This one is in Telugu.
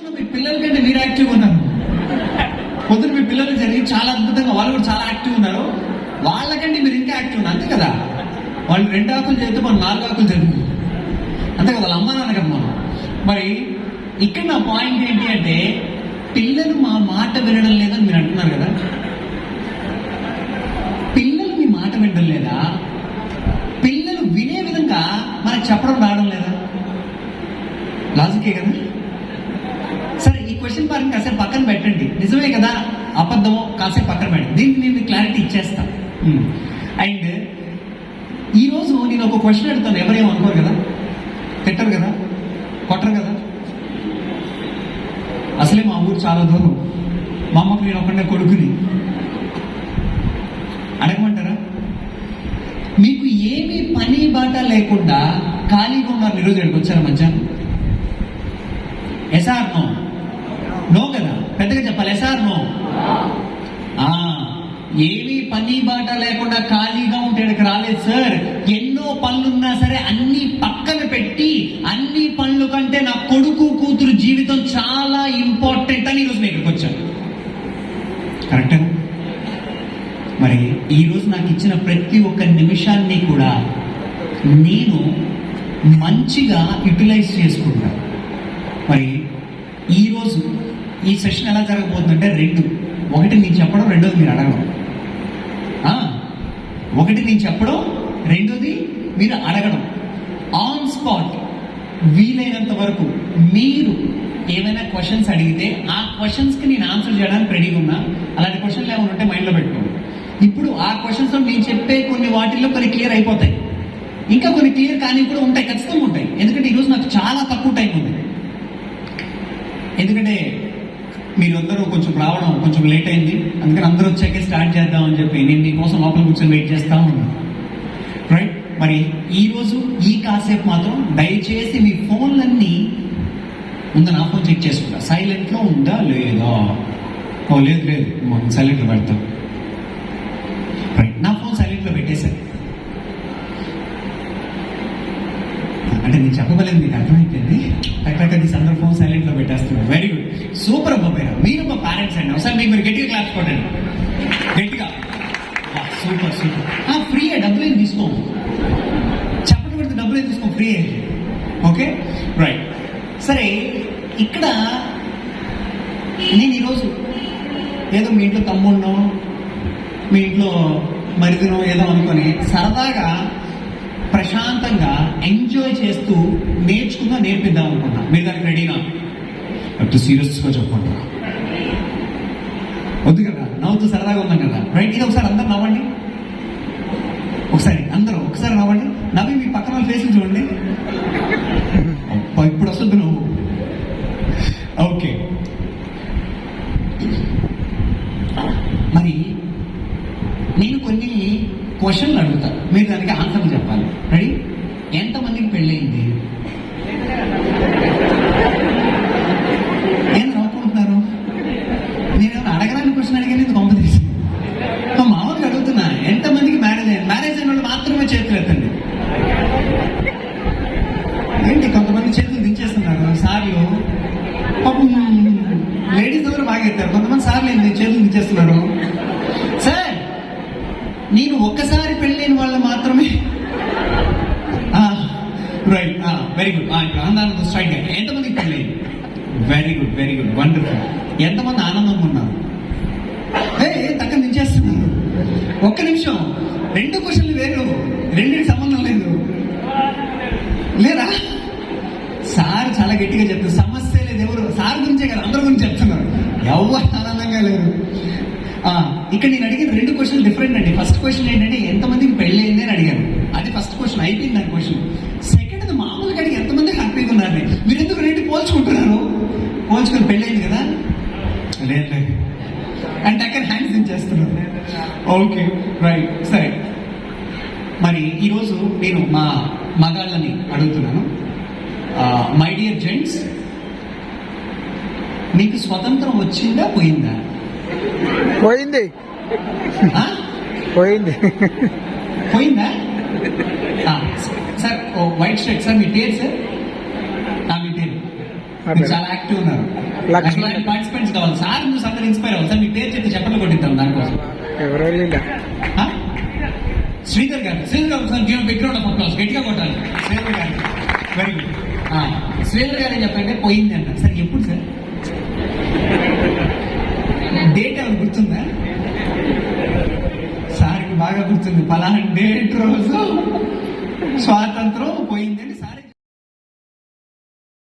మీ పిల్లల కంటే మీరు యాక్టివ్గా ఉన్నారు. పొద్దున మీ పిల్లలు జరిగి చాలా అద్భుతంగా వాళ్ళు కూడా చాలా యాక్టివ్ ఉన్నారు. వాళ్ళకంటే మీరు ఇంకా యాక్టివ్ ఉన్నారు, అంతే కదా. వాళ్ళు 2 ఆకులు చదివితే మనం 4 ఆకులు చదువు, అంతే కదా. వాళ్ళ అమ్మ నాన్న కదా మనం. మరి ఇక్కడ నా పాయింట్ ఏంటి అంటే, పిల్లలు మా మాట వినడం లేదని మీరు అంటున్నారు కదా. పిల్లలు మీ మాట వినడం లేదా? పిల్లలు వినే విధంగా మనకు చెప్పడం రావడం లేదా? లాజికే కదా. సరే, ఈ క్వశ్చన్ పార్క్ కాసేపు పక్కన పెట్టండి. నిజమే కదా అబద్ధమో కాసేపు పక్కన పెట్టండి, దీనికి నేను క్లారిటీ ఇచ్చేస్తాను. అండ్ ఈరోజు నేను ఒక క్వశ్చన్ అడుగుతాను, ఎవరేమో అనుకోరు కదా, తిట్టరు కదా, కొట్టరు కదా. అసలే మా ఊరు చాలా దూరం, మా అమ్మకు నేను ఒకటే కొడుకుని. అడగమంటారా? మీకు ఏమీ పని బాట లేకుండా ఖాళీగా ఉన్నారు ఈరోజు ఇక్కడికి వచ్చారు మధ్యాహ్నం. SR no? నో కదా, పెద్దగా చెప్పాలి. Yes or no? ఏమీ పని బాట లేకుండా ఖాళీగా ఉంటే ఇక్కడికి రాలేదు సార్. ఎన్నో పనులున్నా సరే అన్ని పక్కన పెట్టి, అన్ని పనుల కంటే నా కొడుకు కూతురు జీవితం చాలా ఇంపార్టెంట్ అని ఈరోజు నేను ఇక్కడికి వచ్చాను. కరెక్టేనా? మరి ఈరోజు నాకు ఇచ్చిన ప్రతి ఒక్క నిమిషాన్ని కూడా నేను మంచిగా యూటిలైజ్ చేసుకుంటాను. మరి ఈరోజు ఈ సెషన్ ఎలా జరగబోతుందంటే 2, ఒకటి నేను చెప్పడం, రెండోది మీరు అడగడం. ఒకటి నేను చెప్పడం, రెండోది మీరు అడగడం. ఆన్ స్పాట్ వీలైనంత వరకు మీరు ఏమైనా క్వశ్చన్స్ అడిగితే ఆ క్వశ్చన్స్కి నేను ఆన్సర్ చేయడానికి రెడీగా ఉన్నా. అలాంటి క్వశ్చన్లు ఏమైనా ఉంటే మైండ్లో పెట్టుకోండి. ఇప్పుడు ఆ క్వశ్చన్స్లో నేను చెప్పే కొన్ని వాటిల్లో కొన్ని క్లియర్ అయిపోతాయి, ఇంకా కొన్ని క్లియర్ కానీ కూడా ఉంటాయి, ఖచ్చితంగా ఉంటాయి. ఎందుకంటే ఈరోజు నాకు చాలా తక్కువ టైం ఉంది. ఎందుకంటే మీరందరూ కొంచెం రావడం కొంచెం లేట్ అయింది, అందుకని అందరూ వచ్చాకే స్టార్ట్ చేద్దామని చెప్పి నేను మీకోసం లోపల కూర్చొని వెయిట్ చేస్తా ఉన్నాను. రైట్? మరి ఈరోజు ఈ కాసేపు మాత్రం దయచేసి మీ ఫోన్లన్నీ ముందు నా ఫోన్ చెక్ చేసుకుంటా, సైలెంట్లో ఉందా లేదా. లేదు లేదు, సైలెంట్లో పెడతాం. రైట్, నా ఫోన్ సైలెంట్లో పెట్టేశాను. అంటే నేను చెప్పగలేదు, మీకు అర్థమైపోయింది. టక్ తీసి అందరూ ఫోన్ సైలెంట్లో పెట్టేస్తున్నారు. వెరీ గుడ్, సూపర్ అబ్బాయి. మీరు మా పేరెంట్స్ అండి, ఒకసారి మీకు మీరు గట్టిగా క్లాస్ కొట్టండి, గట్టిగా. Super super. ఫ్రీ డబ్బులు ఏం తీసుకోము, చెప్పడం పెడితే డబ్బులు ఏం తీసుకోము, ఫ్రీ. Okay, right. సరే, ఇక్కడ నేను ఈరోజు ఏదో మీ ఇంట్లో తమ్ముడినో మీ ఇంట్లో మరిదినో ఏదో అనుకొని సరదాగా ప్రశాంతంగా ఎంజాయ్ చేస్తూ నేర్పిద్దాం అనుకున్నా. మీరు దానికి రెడీనా? అటు సీరియస్గా చెప్పండి, వద్దు కదా, నవ్వుతూ సరదాగా ఉన్నాం కదా. రైట్, ఇది ఒకసారి అందరు నవ్వండి, ఒకసారి అందరూ ఒకసారి నవ్వండి. నవ్వి మీ పక్కన వాళ్ళ ఫేస్ చూడండి. ఇప్పుడు వస్తుంది నువ్వు. ఓకే, మరి నేను కొన్ని క్వశ్చన్లు అడుగుతా, మీరు దానికి ఆన్సర్లు చెప్పాలి. రెడీ? ఎంతమందికి పెళ్ళయింది? ఏం నవ్వుకుంటున్నారు? నేనేమైనా అడగడానికి క్వశ్చన్ అడిగాను, ఇది గొప్ప తీసి మామూలుగా అడుగుతున్నా. ఎంతమందికి మ్యారేజ్ అయ్యింది? మ్యారేజ్ అయిన వాళ్ళు మాత్రమే చేతులు ఎత్తండి. ఏంటి కొంతమంది చేతులు దించేస్తున్నారు సార్లు, పాపం లేడీస్ ఎవరు బాగా ఎత్తారు, కొంతమంది సార్లు ఏంటి చేతులు దించేస్తున్నారు. సార్, నేను ఒక్కసారి పెళ్ళైన వాళ్ళు మాత్రమే. Right, very good. ఇప్పుడు ఆనందం స్ట్రైట్. ఎంతమందికి పెళ్ళైంది? Very good, wonderful. ఎంతమంది ఆనందంగా ఉన్నారు? తక్కువ నించేస్తున్నారు. ఒక్క నిమిషం, 2 క్వశ్చన్లు వేరు, రెండింటికి సంబంధం లేదు. లేదా? సార్ చాలా గట్టిగా చెప్తారు, సమస్య లేదు. ఎవరు సార్ గురించే కదా, అందరి గురించి చెప్తున్నారు. ఎవరు ఆనందంగా లేరు. ఇక్కడ నేను అడిగిన 2 క్వశ్చన్లు డిఫరెంట్ అండి. ఫస్ట్ క్వశ్చన్ ఏంటంటే ఎంతమందికి పెళ్ళయింది అని అడిగాను, అది ఫస్ట్ క్వశ్చన్, అయిపోయింది దాని క్వశ్చన్. సెకండ్ మామూలుగా అడిగి ఎంతమంది హ్యాపీగా ఉన్నారు. మీరు ఎందుకు 2 పోల్చుకుంటున్నారు? పోల్చుకొని పెళ్ళయింది కదా, లేదు అంటే అక్కడ హ్యాండ్స్ దించేస్తున్నారు. Okay, right. సరే, మరి ఈరోజు నేను మా మగాళ్ళని అడుగుతున్నాను. మై డియర్ జెంట్స్, మీకు స్వతంత్రం వచ్చిందా పోయిందా? పోయింది. పోయిందా? సార్ వైట్ షర్ట్ సార్, మీ పేరు సార్? మీ పేరు మీరు చాలా యాక్టివ్ ఉన్నారు. లక్ష్మణ్. పార్టిసిపెంట్స్ కావాలి సార్, మీరు అందరూ ఇన్స్పైర్ అవ్వాలి సార్. మీ పేరు చెప్తే చెప్పండి కొట్టిద్దాం దానికోసం. ఎవరో లేదా? ఆ? Sridhar garu, Sridhar garu sir give big round of applause, గట్టిగా కొట్టాలి శ్రీధర్ గారు. Very good. శ్రీధర్ గారు ఏం చెప్పంటే పోయింది అన్నారు సార్. ఎప్పుడు సార్? డేట్ ఏమైనా గుర్తుందా? సార్కి బాగా గుర్తుంది. పలానా డేట్ రోజు స్వాతంత్రం పోయిందని